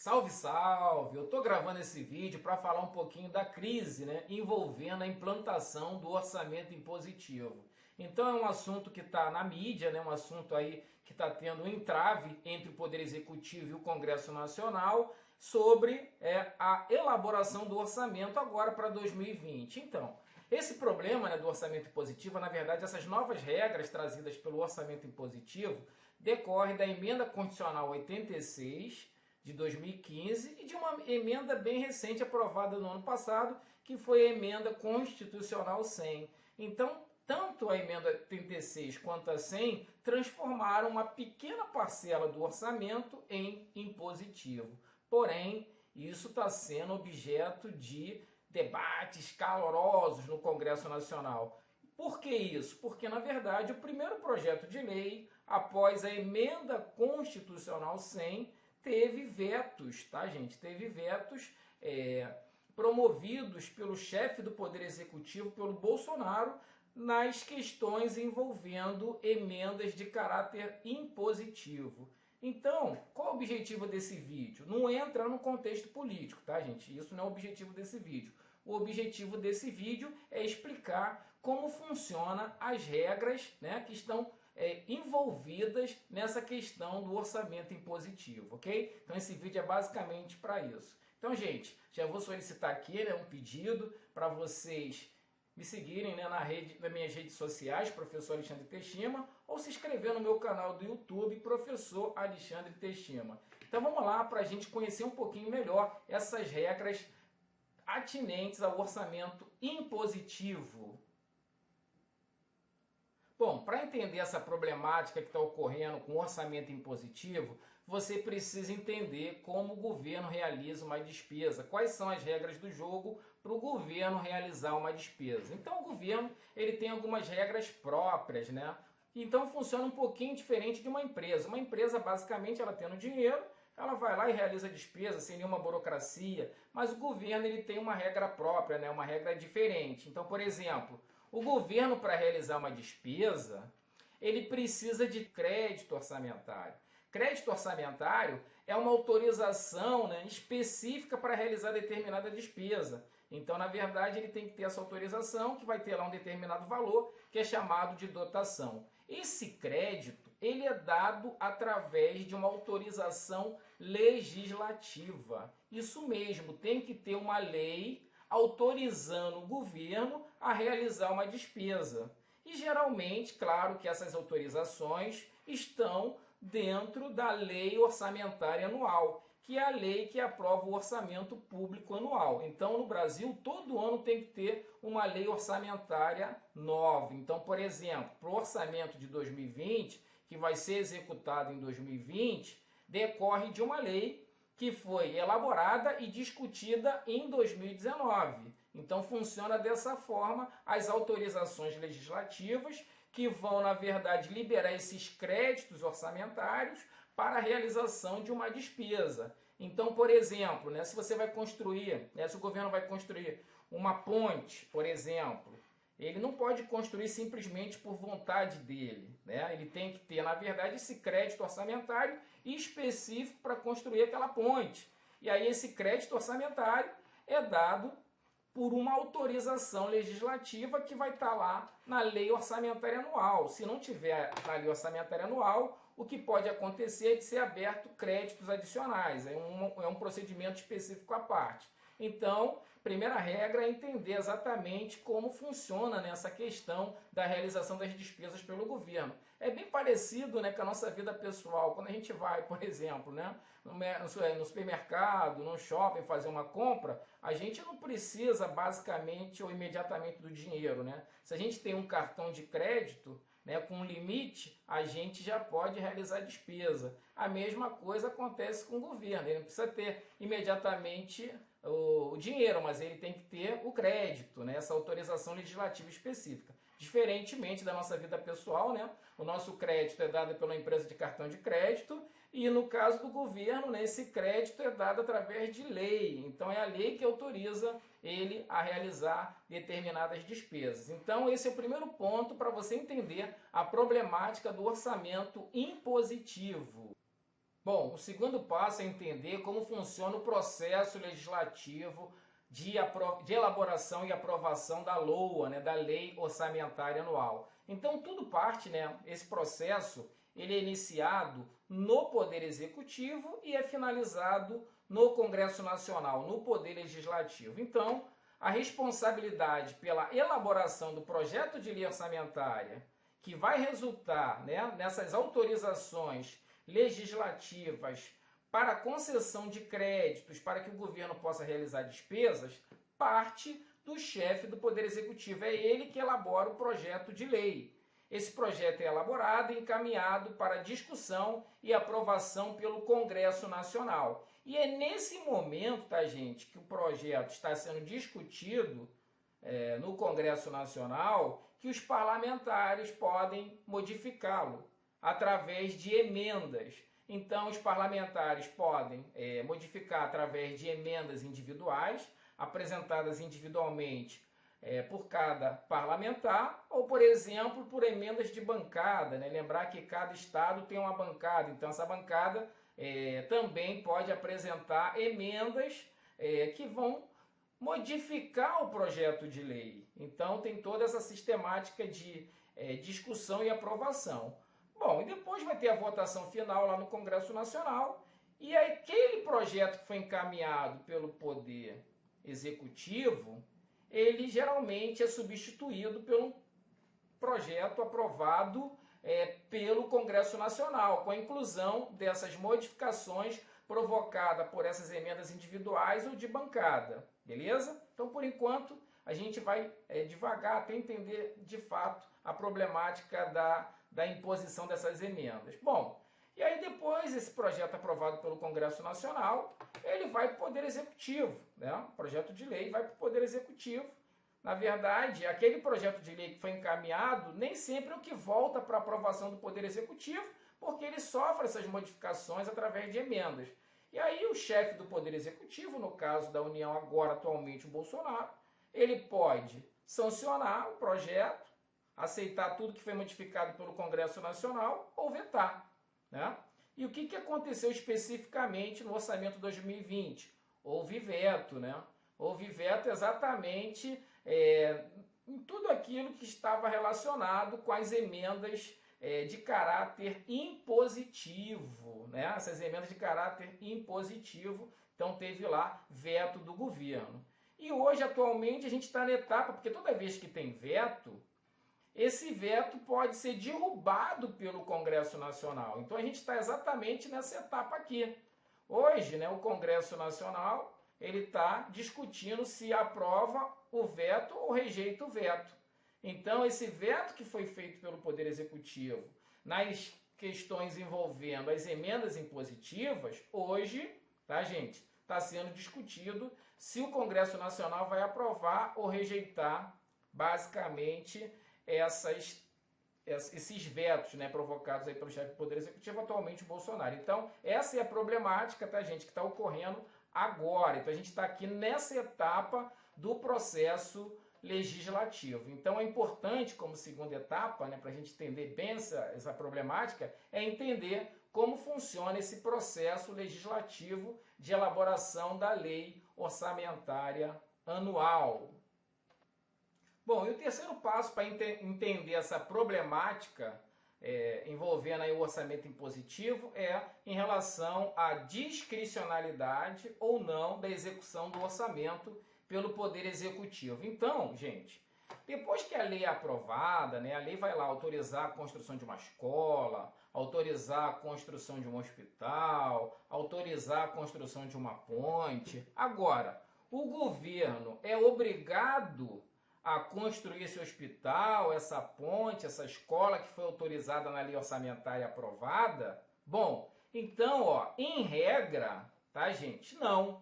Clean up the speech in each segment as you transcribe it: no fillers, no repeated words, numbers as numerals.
Salve, salve! Eu estou gravando esse vídeo para falar um pouquinho da crise, envolvendo a implantação do orçamento impositivo. Então é um assunto que está na mídia, um assunto aí que está tendo um entrave entre o Poder Executivo e o Congresso Nacional sobre a elaboração do orçamento agora para 2020. Então, esse problema do orçamento impositivo, na verdade, essas novas regras trazidas pelo orçamento impositivo decorrem da emenda constitucional 86 de 2015 e de uma emenda bem recente aprovada no ano passado, que foi a emenda constitucional 100. Então, tanto a emenda 86 quanto a 100 transformaram uma pequena parcela do orçamento em impositivo. Porém, isso está sendo objeto de debates calorosos no Congresso Nacional. Por que isso? Porque, na verdade, o primeiro projeto de lei, após a emenda constitucional 100, teve vetos, tá, gente? Teve vetos promovidos pelo chefe do Poder Executivo, pelo Bolsonaro, nas questões envolvendo emendas de caráter impositivo. Então, qual é o objetivo desse vídeo? Não entra no contexto político, tá, gente? Isso não é o objetivo desse vídeo. O objetivo desse vídeo é explicar como funcionam as regras, que estão envolvidas nessa questão do orçamento impositivo, ok? Então esse vídeo é basicamente para isso. Então, gente, já vou solicitar aqui um pedido para vocês me seguirem nas minhas redes sociais, Professor Alexandre Teshima, ou se inscrever no meu canal do YouTube, Professor Alexandre Teshima. Então vamos lá para a gente conhecer um pouquinho melhor essas regras atinentes ao orçamento impositivo. Bom, para entender essa problemática que está ocorrendo com o orçamento impositivo, você precisa entender como o governo realiza uma despesa, quais são as regras do jogo para o governo realizar uma despesa. Então o governo ele tem algumas regras próprias, Então funciona um pouquinho diferente de uma empresa. Uma empresa, basicamente, ela tendo dinheiro, ela vai lá e realiza a despesa sem nenhuma burocracia, mas o governo ele tem uma regra própria, uma regra diferente. Então, por exemplo, o governo, para realizar uma despesa, ele precisa de crédito orçamentário. Crédito orçamentário é uma autorização específica para realizar determinada despesa. Então, na verdade, ele tem que ter essa autorização, que vai ter lá um determinado valor, que é chamado de dotação. Esse crédito, ele é dado através de uma autorização legislativa. Isso mesmo, tem que ter uma lei autorizando o governo a realizar uma despesa. E geralmente, claro que essas autorizações estão dentro da Lei Orçamentária Anual, que é a lei que aprova o orçamento público anual. Então, no Brasil, todo ano tem que ter uma lei orçamentária nova. Então, por exemplo, para o orçamento de 2020, que vai ser executado em 2020, decorre de uma lei que foi elaborada e discutida em 2019. Então funciona dessa forma as autorizações legislativas que vão, na verdade, liberar esses créditos orçamentários para a realização de uma despesa. Então, por exemplo, se você vai construir, se o governo vai construir uma ponte, por exemplo, ele não pode construir simplesmente por vontade dele, Ele tem que ter, na verdade, esse crédito orçamentário específico para construir aquela ponte. E aí esse crédito orçamentário é dado por uma autorização legislativa que vai estar lá na Lei Orçamentária Anual. Se não tiver na Lei Orçamentária Anual, o que pode acontecer é de ser aberto créditos adicionais. É um procedimento específico à parte. Então, primeira regra é entender exatamente como funciona nessa questão da realização das despesas pelo governo. É bem parecido com a nossa vida pessoal. Quando a gente vai, por exemplo, no supermercado, no shopping fazer uma compra, a gente não precisa basicamente ou imediatamente do dinheiro. Se a gente tem um cartão de crédito, com limite, a gente já pode realizar a despesa. A mesma coisa acontece com o governo. Ele não precisa ter imediatamente o dinheiro, mas ele tem que ter o crédito, essa autorização legislativa específica. Diferentemente da nossa vida pessoal, o nosso crédito é dado pela empresa de cartão de crédito e no caso do governo, esse crédito é dado através de lei. Então é a lei que autoriza ele a realizar determinadas despesas. Então esse é o primeiro ponto para você entender a problemática do orçamento impositivo. Bom, o segundo passo é entender como funciona o processo legislativo de elaboração e aprovação da LOA, né, da Lei Orçamentária Anual. Então, tudo parte, né, esse processo, ele é iniciado no Poder Executivo e é finalizado no Congresso Nacional, no Poder Legislativo. Então, a responsabilidade pela elaboração do projeto de lei orçamentária, que vai resultar, né, nessas autorizações legislativas para a concessão de créditos para que o governo possa realizar despesas, parte do chefe do Poder Executivo. É ele que elabora o projeto de lei. Esse projeto é elaborado e encaminhado para discussão e aprovação pelo Congresso Nacional. E é nesse momento, tá, gente, que o projeto está sendo discutido no Congresso Nacional, que os parlamentares podem modificá-lo através de emendas. Então, os parlamentares podem modificar através de emendas individuais, apresentadas individualmente por cada parlamentar, ou, por exemplo, por emendas de bancada, né? Lembrar que cada estado tem uma bancada, então essa bancada também pode apresentar emendas que vão modificar o projeto de lei. Então, tem toda essa sistemática de discussão e aprovação. Bom, e depois vai ter a votação final lá no Congresso Nacional, e aquele projeto que foi encaminhado pelo Poder Executivo, ele geralmente é substituído pelo projeto aprovado pelo Congresso Nacional, com a inclusão dessas modificações provocadas por essas emendas individuais ou de bancada, beleza? Então, por enquanto, a gente vai devagar até entender de fato a problemática da imposição dessas emendas. Bom, e aí depois esse projeto aprovado pelo Congresso Nacional, ele vai para o Poder Executivo, né? O projeto de lei vai para o Poder Executivo. Na verdade, aquele projeto de lei que foi encaminhado nem sempre é o que volta para a aprovação do Poder Executivo, porque ele sofre essas modificações através de emendas. E aí o chefe do Poder Executivo, no caso da União agora atualmente o Bolsonaro, ele pode sancionar o projeto, aceitar tudo que foi modificado pelo Congresso Nacional ou vetar, né? E o que aconteceu especificamente no orçamento 2020? Houve veto, né? Houve veto exatamente em tudo aquilo que estava relacionado com as emendas de caráter impositivo, né? Essas emendas de caráter impositivo, então teve lá veto do governo. E hoje, atualmente, a gente está na etapa, porque toda vez que tem veto, esse veto pode ser derrubado pelo Congresso Nacional. Então a gente está exatamente nessa etapa aqui. Hoje, né, o Congresso Nacional ele está discutindo se aprova o veto ou rejeita o veto. Então esse veto que foi feito pelo Poder Executivo nas questões envolvendo as emendas impositivas, hoje, tá, gente, está sendo discutido se o Congresso Nacional vai aprovar ou rejeitar, basicamente, esses vetos, né, provocados aí pelo chefe do Poder Executivo, atualmente o Bolsonaro. Então, essa é a problemática, tá, gente, que está ocorrendo agora. Então, a gente está aqui nessa etapa do processo legislativo. Então, é importante, como segunda etapa, né, para a gente entender bem essa problemática, é entender como funciona esse processo legislativo de elaboração da lei orçamentária anual. Bom, e o terceiro passo para entender essa problemática envolvendo aí o orçamento impositivo é em relação à discricionalidade ou não da execução do orçamento pelo Poder Executivo. Então, gente, depois que a lei é aprovada, né, a lei vai lá autorizar a construção de uma escola, autorizar a construção de um hospital, autorizar a construção de uma ponte. Agora, o governo é obrigado a construir esse hospital, essa ponte, essa escola que foi autorizada na lei orçamentária aprovada? Bom, então, ó, em regra, tá, gente? Não.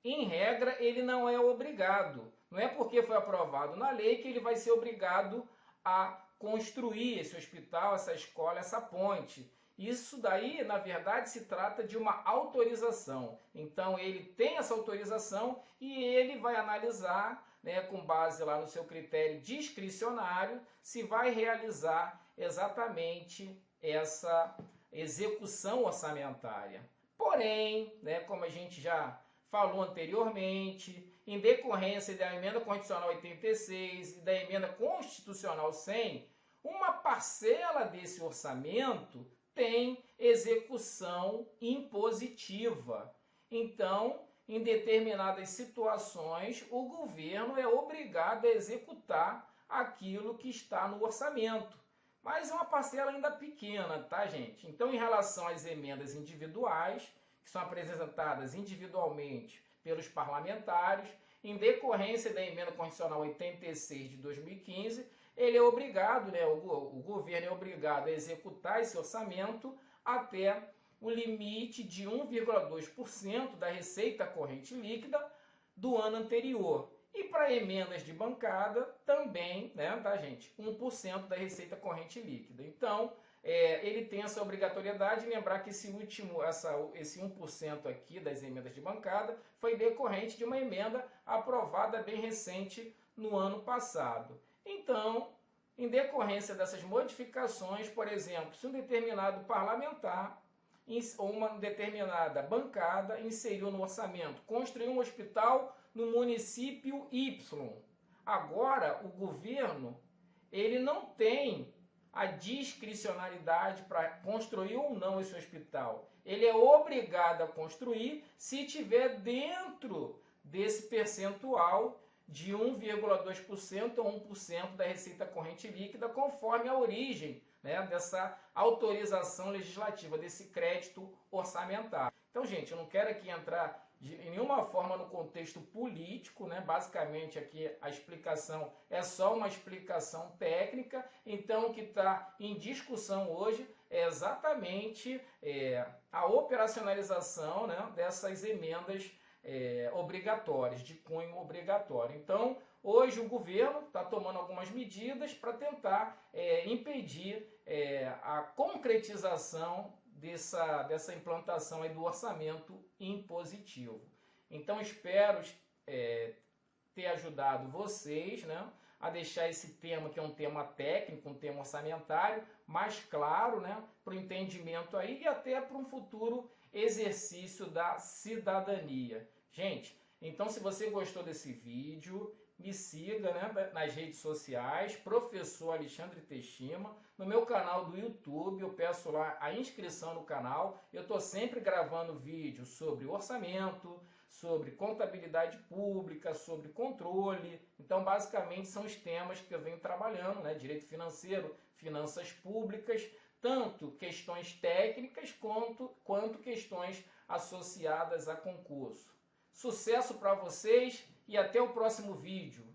Em regra, ele não é obrigado. Não é porque foi aprovado na lei que ele vai ser obrigado a construir esse hospital, essa escola, essa ponte. Isso daí, na verdade, se trata de uma autorização. Então, ele tem essa autorização e ele vai analisar, né, com base lá no seu critério discricionário, se vai realizar exatamente execução orçamentária. Porém, né, como a gente já falou anteriormente, em decorrência da emenda constitucional 86 e da emenda constitucional 100, uma parcela desse orçamento tem execução impositiva. Então, em determinadas situações, o governo é obrigado a executar aquilo que está no orçamento. Mas é uma parcela ainda pequena, tá, gente? Então, em relação às emendas individuais, que são apresentadas individualmente pelos parlamentares, em decorrência da emenda constitucional 86 de 2015, ele é obrigado, né, o governo é obrigado a executar esse orçamento até o limite de 1,2% da receita corrente líquida do ano anterior. E para emendas de bancada também, né, tá, gente? 1% da receita corrente líquida. Então, ele tem essa obrigatoriedade. Lembrar que esse 1% aqui das emendas de bancada foi decorrente de uma emenda aprovada bem recente no ano passado. Então, em decorrência dessas modificações, por exemplo, se um determinado parlamentar ou uma determinada bancada inseriu no orçamento construir um hospital no município Y. Agora, o governo ele não tem a discricionalidade para construir ou não esse hospital. Ele é obrigado a construir se tiver dentro desse percentual de 1,2% ou 1% da receita corrente líquida, conforme a origem, né, dessa autorização legislativa, desse crédito orçamentário. Então, gente, eu não quero aqui entrar de nenhuma forma no contexto político, né? Basicamente aqui a explicação é só uma explicação técnica. Então o que está em discussão hoje é exatamente a operacionalização, né, dessas emendas obrigatórias, de cunho obrigatório. Então hoje o governo está tomando algumas medidas para tentar impedir a concretização dessa implantação aí do orçamento impositivo. Então espero ter ajudado vocês, né, a deixar esse tema, que é um tema técnico, um tema orçamentário, mais claro, né, para o entendimento aí e até para um futuro exercício da cidadania. Gente, então se você gostou desse vídeo, me siga, né, nas redes sociais, Professor Alexandre Teshima, no meu canal do YouTube, eu peço lá a inscrição no canal. Eu estou sempre gravando vídeos sobre orçamento, sobre contabilidade pública, sobre controle. Então, basicamente, são os temas que eu venho trabalhando, né? Direito financeiro, finanças públicas, tanto questões técnicas quanto questões associadas a concurso. Sucesso para vocês e até o próximo vídeo.